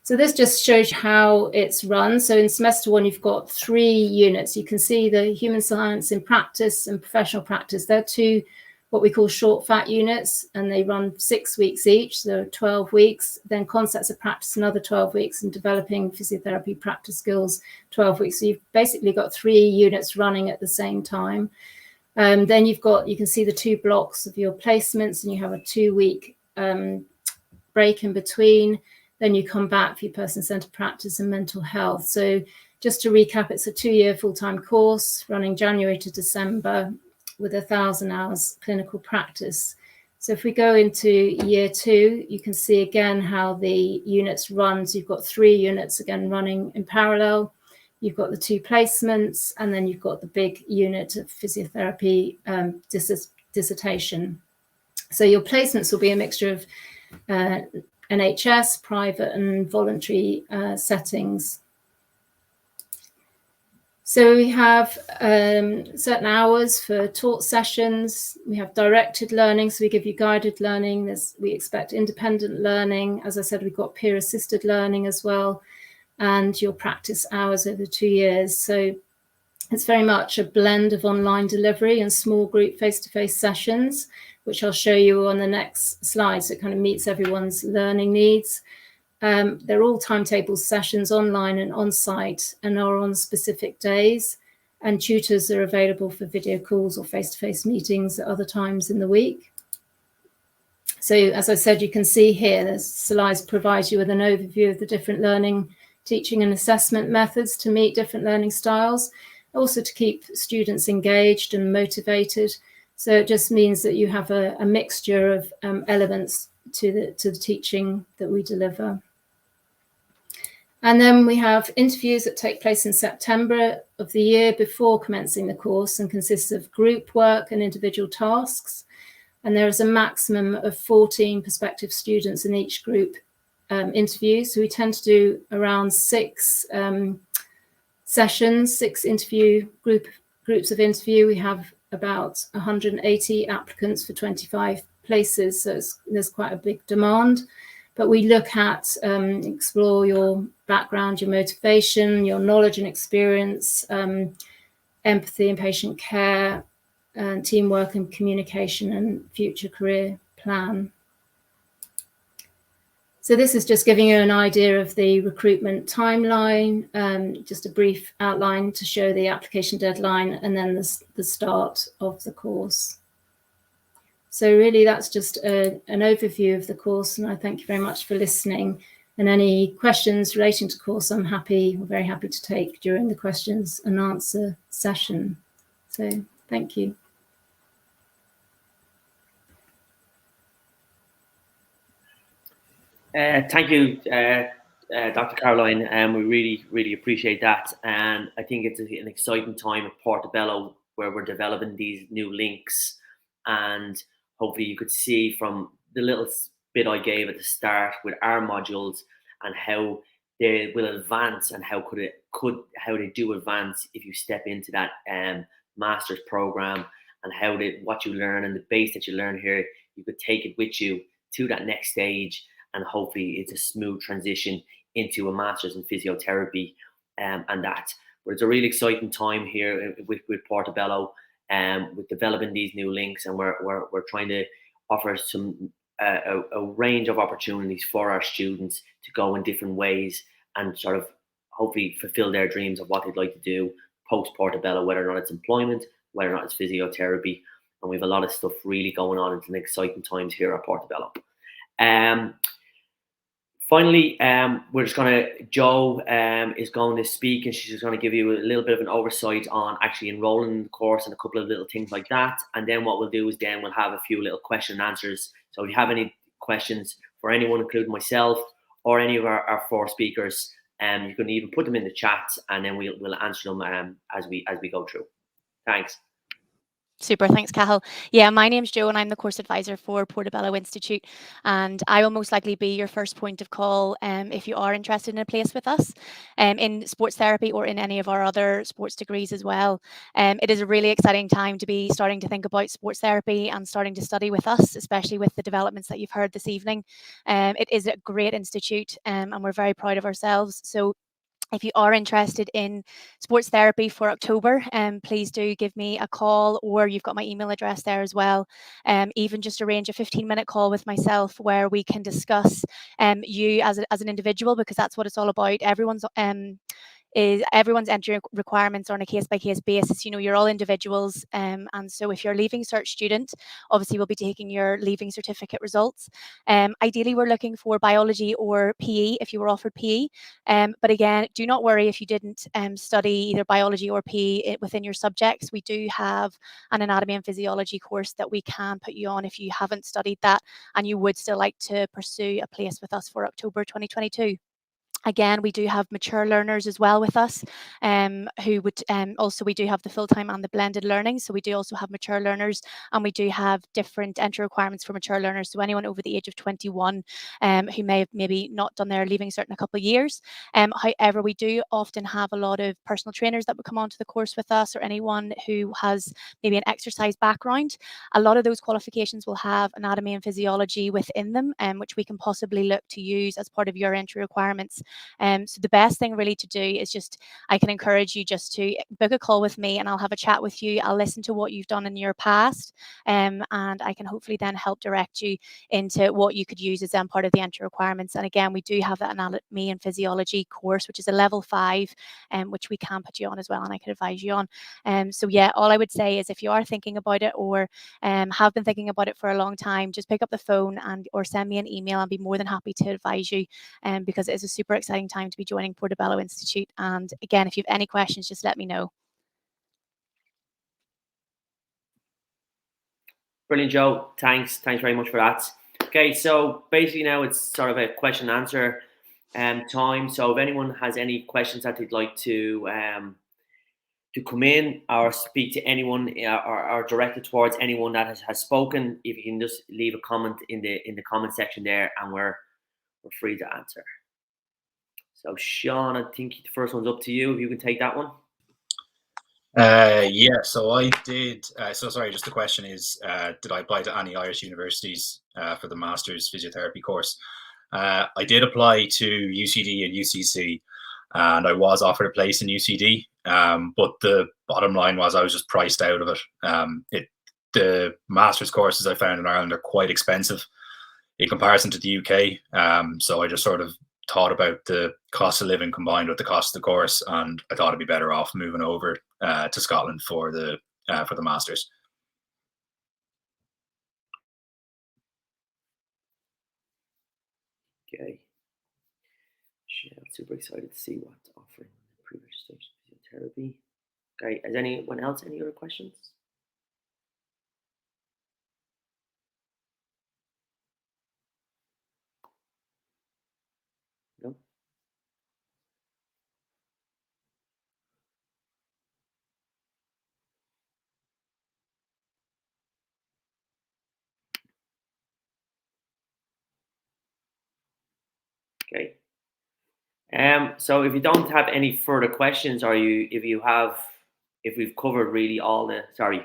So this just shows you how it's run. So in semester one, you've got 3 units. You can see the human science in practice and professional practice. They're 2 what we call short fat units, and they run 6 weeks each, so 12 weeks. Then concepts of practice, another 12 weeks, and developing physiotherapy practice skills, 12 weeks. So you've basically got 3 units running at the same time. Then you can see the 2 blocks of your placements, and you have a 2-week break in between. Then you come back for your person-centered practice and mental health. So just to recap, it's a 2-year full-time course running January to December with 1,000 hours clinical practice. So if we go into year 2, you can see again how the units run. So you've got 3 units again running in parallel. You've got the 2 placements, and then you've got the big unit of physiotherapy dissertation. So your placements will be a mixture of NHS, private and voluntary settings. So we have certain hours for taught sessions. We have directed learning, so we give you guided learning. We expect independent learning. As I said, we've got peer-assisted learning as well, and your practice hours over 2 years. So it's very much a blend of online delivery and small group face-to-face sessions, which I'll show you on the next slide. So it kind of meets everyone's learning needs. They're all timetable sessions online and on-site and are on specific days. And tutors are available for video calls or face-to-face meetings at other times in the week. So as I said, you can see here, the slides provide you with an overview of the different learning, teaching and assessment methods to meet different learning styles, also to keep students engaged and motivated. So it just means that you have a mixture of elements to the teaching that we deliver. And then we have interviews that take place in September of the year before commencing the course, and consists of group work and individual tasks. And there is a maximum of 14 prospective students in each group interview. So we tend to do around 6 sessions, 6 groups of interview. We have about 180 applicants for 25 places, so there's quite a big demand. But we look at, explore your background, your motivation, your knowledge and experience, empathy and patient care, and teamwork and communication, and future career plan. So this is just giving you an idea of the recruitment timeline, just a brief outline to show the application deadline and then the start of the course. So really that's just an overview of the course, and I thank you very much for listening. And any questions relating to the course, I'm very happy to take during the questions and answer session. So thank you. Thank you, Dr. Caroline. We really appreciate that. And I think it's an exciting time at Portobello where we're developing these new links. And hopefully you could see from the little bit I gave at the start with our modules and how they will advance and how they do advance if you step into that master's program, and how what you learn and the base that you learn here, you could take it with you to that next stage. And hopefully it's a smooth transition into a master's in physiotherapy and that. But it's a really exciting time here with Portobello with developing these new links, and we're trying to offer some a range of opportunities for our students to go in different ways and sort of hopefully fulfill their dreams of what they'd like to do post Portobello, whether or not it's employment, whether or not it's physiotherapy. And we have a lot of stuff really going on. It's an exciting times here at Portobello. Finally, Jo is going to speak, and she's just going to give you a little bit of an oversight on actually enrolling in the course and a couple of little things like that. And then what we'll do is then we'll have a few little question and answers. So if you have any questions for anyone, including myself or any of our 4 speakers, you can even put them in the chat, and then we'll answer them as we go through. Thanks. Super, thanks, Cathal. Yeah, my name's Jo and I'm the course advisor for Portobello Institute, and I will most likely be your first point of call if you are interested in a place with us in sports therapy or in any of our other sports degrees as well. It is a really exciting time to be starting to think about sports therapy and starting to study with us, especially with the developments that you've heard this evening. It is a great institute and we're very proud of ourselves. So if you are interested in sports therapy for October, please do give me a call, or you've got my email address there as well. Even just arrange a 15-minute call with myself where we can discuss you as an individual, because that's what it's all about. Everyone's entry requirements are on a case-by-case basis. You know, you're all individuals, and so if you're a Leaving Cert student, obviously we'll be taking your Leaving Certificate results. Ideally, we're looking for biology or PE if you were offered PE. But again, do not worry if you didn't study either biology or PE within your subjects. We do have an anatomy and physiology course that we can put you on if you haven't studied that and you would still like to pursue a place with us for October 2022. Again, we do have mature learners as well with us, who would also, we do have the full-time and the blended learning. So we do also have mature learners, and we do have different entry requirements for mature learners. So anyone over the age of 21 who may have maybe not done their Leaving Cert in a couple of years. However, we do often have a lot of personal trainers that would come onto the course with us, or anyone who has maybe an exercise background. A lot of those qualifications will have anatomy and physiology within them, which we can possibly look to use as part of your entry requirements. So the best thing really to do is I can encourage you just to book a call with me and I'll have a chat with you. I'll listen to what you've done in your past, and I can hopefully then help direct you into what you could use as part of the entry requirements. And again, we do have that anatomy and physiology course, which is a level 5, which we can put you on as well, and I could advise you on. So yeah, all I would say is if you are thinking about it, or have been thinking about it for a long time, just pick up the phone or send me an email. I'll be more than happy to advise you, because it is a super exciting time to be joining Portobello Institute. And again, if you have any questions, just let me know. Brilliant, Jo. Thanks very much for that. Okay, so basically now it's sort of a question and answer time. So if anyone has any questions that they'd like to come in or speak to anyone, or direct it towards anyone that has spoken, if you can just leave a comment in the comment section there, and we're free to answer. So Sean, I think the first one's up to you. If you can take that one. Yeah, so I did. So sorry, just the question is, did I apply to any Irish universities for the Master's Physiotherapy course? I did apply to UCD and UCC, and I was offered a place in UCD. But the bottom line was I was just priced out of it. The Master's courses I found in Ireland are quite expensive in comparison to the UK. So I just sort of thought about the cost of living combined with the cost of the course, and I thought I'd be better off moving over to Scotland for the Masters. Okay. Yeah, I'm super excited to see what's offering pre-registration physiotherapy. Okay, has anyone else any other questions? No. Okay. So if you don't have any further questions, if we've covered really all the, sorry.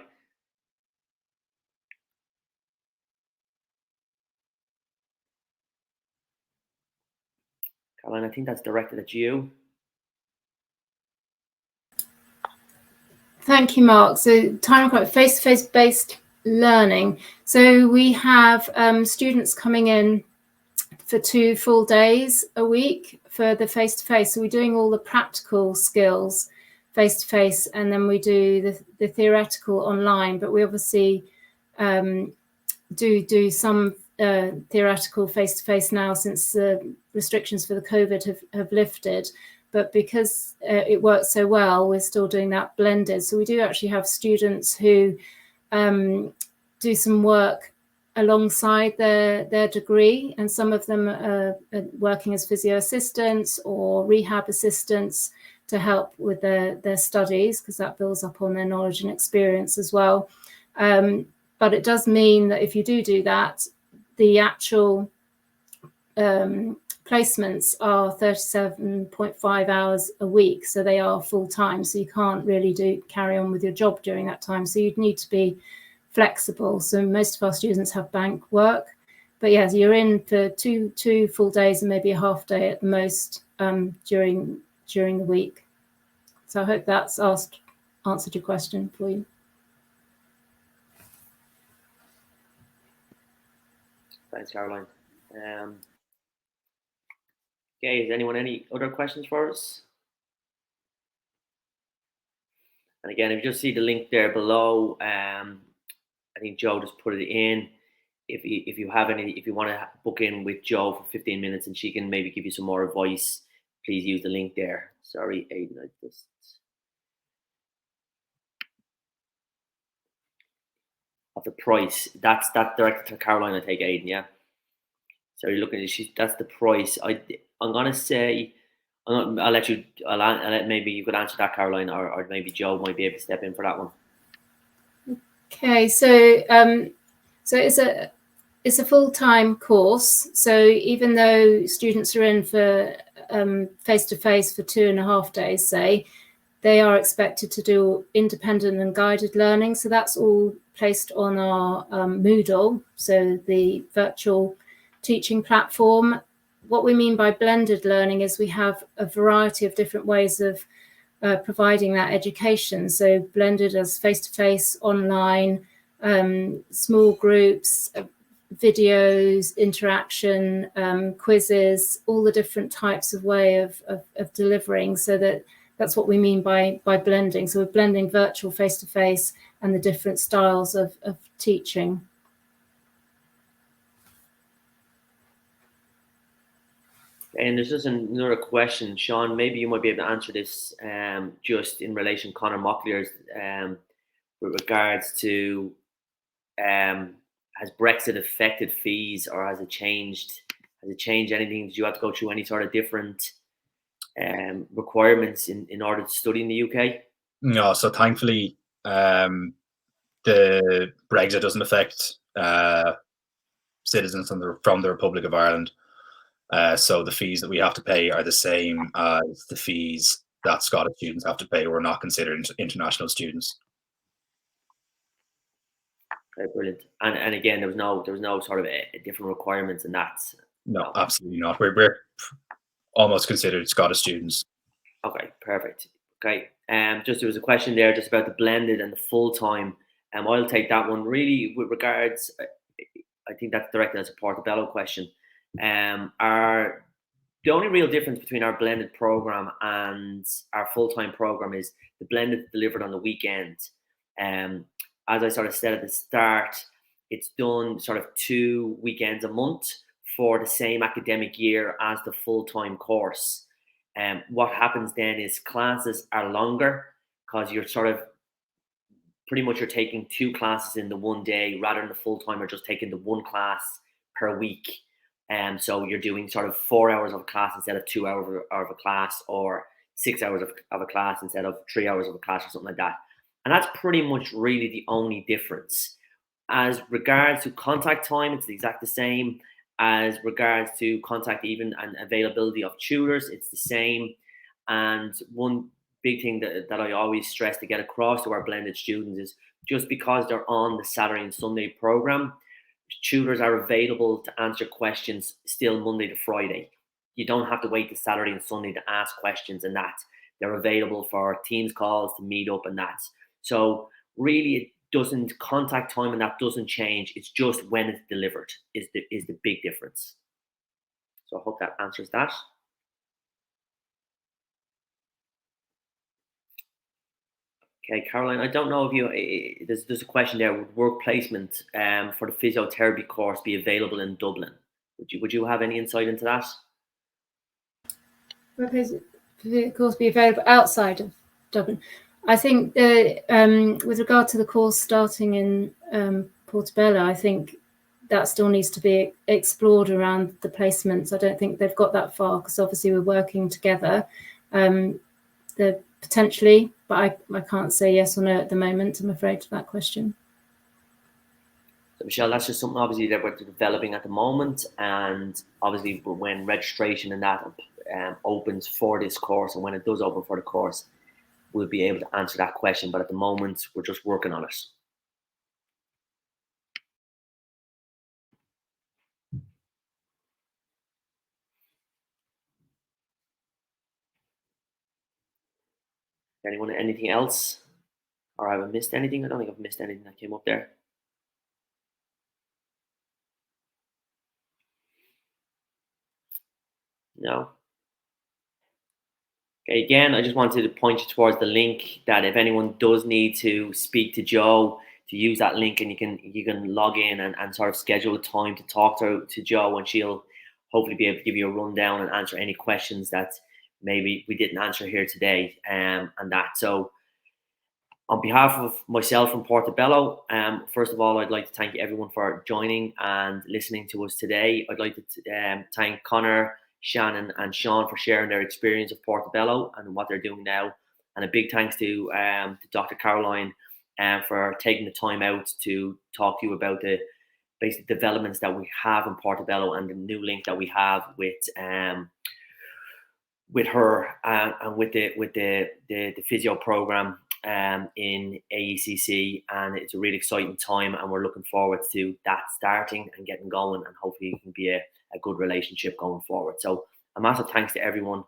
Caroline, I think that's directed at you. Thank you, Mark. So time required face-to-face based learning. So we have students coming in for 2 full days a week for the face-to-face. So we're doing all the practical skills face-to-face, and then we do the theoretical online. But we obviously do some theoretical face-to-face now since the restrictions for the COVID have lifted. But because it works so well, we're still doing that blended. So we do actually have students who do some work alongside their degree, and some of them are working as physio assistants or rehab assistants to help with their studies, because that builds up on their knowledge and experience as well. But it does mean that if you do that, the actual placements are 37.5 hours a week, so they are full time. So you can't really carry on with your job during that time. So you'd need to be flexible. So most of our students have bank work, but yes, you're in for two full days and maybe a half day at the most during the week. So I hope that's answered your question for you. Thanks, Caroline. Okay, is anyone any other questions for us? And again, if you just see the link there below, I think Joe just put it in. If you want to book in with Joe for 15 minutes and she can maybe give you some more advice, please use the link there. Sorry, Aidan, I just. Of the price, that's directed to Caroline, I take, Aidan, yeah. So you're looking at that's the price. I'm gonna say, I'll let maybe you could answer that, Caroline, or maybe Joe might be able to step in for that one. Okay, so it's a full-time course. So even though students are in for face-to-face for 2.5 days, say, they are expected to do independent and guided learning. So that's all placed on our Moodle, so the virtual teaching platform. What we mean by blended learning is we have a variety of different ways of providing that education. So blended as face-to-face, online, small groups, videos, interaction, quizzes, all the different types of way of delivering. So that's what we mean by blending. So we're blending virtual, face-to-face, and the different styles of teaching. And there's just another question, Sean. Maybe you might be able to answer this, just in relation to Conor Mockler's, with regards to has Brexit affected fees, or has it changed? Has it changed anything? Did you have to go through any sort of different requirements in order to study in the UK? No, so thankfully, the Brexit doesn't affect citizens from the Republic of Ireland. So the fees that we have to pay are the same as the fees that Scottish students have to pay who are not considered international students. Okay, brilliant. And again, there was no sort of different requirements in that. No, absolutely not. We're almost considered Scottish students. Okay, perfect. Okay, just there was a question there just about the blended and the full time. I'll take that one. Really, with regards, I think that's directed as a Portobello question. The only real difference between our blended program and our full-time program is the blended delivered on the weekend. As I sort of said at the start, it's done sort of 2 weekends a month for the same academic year as the full-time course. What happens then is classes are longer because you're sort of pretty much you're taking 2 classes in the one day rather than the full-time or just taking the 1 class per week. So you're doing sort of 4 hours of a class instead of 2 hours of a class, or 6 hours of a class instead of 3 hours of a class, or something like that. And that's pretty much really the only difference. As regards to contact time, it's the exact the same. As regards to contact even and availability of tutors, it's the same. And one big thing that I always stress to get across to our blended students is just because they're on the Saturday and Sunday program, tutors are available to answer questions still Monday to Friday. You don't have to wait to Saturday and Sunday to ask questions and that. They're available for Teams calls to meet up and that. So really it doesn't, contact time and that doesn't change. It's just when it's delivered is the big difference. So I hope that answers that. Okay, Caroline, I don't know if you, there's a question there. Would work placement for the physiotherapy course be available in Dublin? Would you have any insight into that? Would the course be available outside of Dublin? I think with regard to the course starting in Portobello, I think that still needs to be explored around the placements. I don't think they've got that far because obviously we're working together. Potentially, but I can't say yes or no at the moment, I'm afraid, to that question. So Michelle, that's just something obviously that we're developing at the moment, and obviously when registration and that opens for this course, and when it does open for the course, we'll be able to answer that question. But at the moment, we're just working on it. Anyone, anything else? Or have I missed anything? I don't think I've missed anything that came up there. No. Okay, again, I just wanted to point you towards the link that if anyone does need to speak to Joe, to use that link, and you can log in and sort of schedule a time to talk to Joe, and she'll hopefully be able to give you a rundown and answer any questions that maybe we didn't answer here today, and that. So on behalf of myself and Portobello, first of all, I'd like to thank everyone for joining and listening to us today. I'd like to thank Conor, Shannon and Sean for sharing their experience of Portobello and what they're doing now. And a big thanks to Dr. Caroline for taking the time out to talk to you about the basic developments that we have in Portobello and the new link that we have with her and with the physio program in AECC, and it's a really exciting time, and we're looking forward to that starting and getting going, and hopefully it can be a good relationship going forward. So a massive thanks to everyone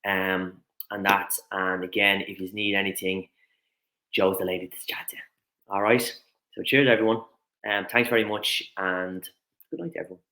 and that, and again, if you need anything, Joe's the lady to chat to. All right, so cheers everyone, thanks very much, and good night to everyone.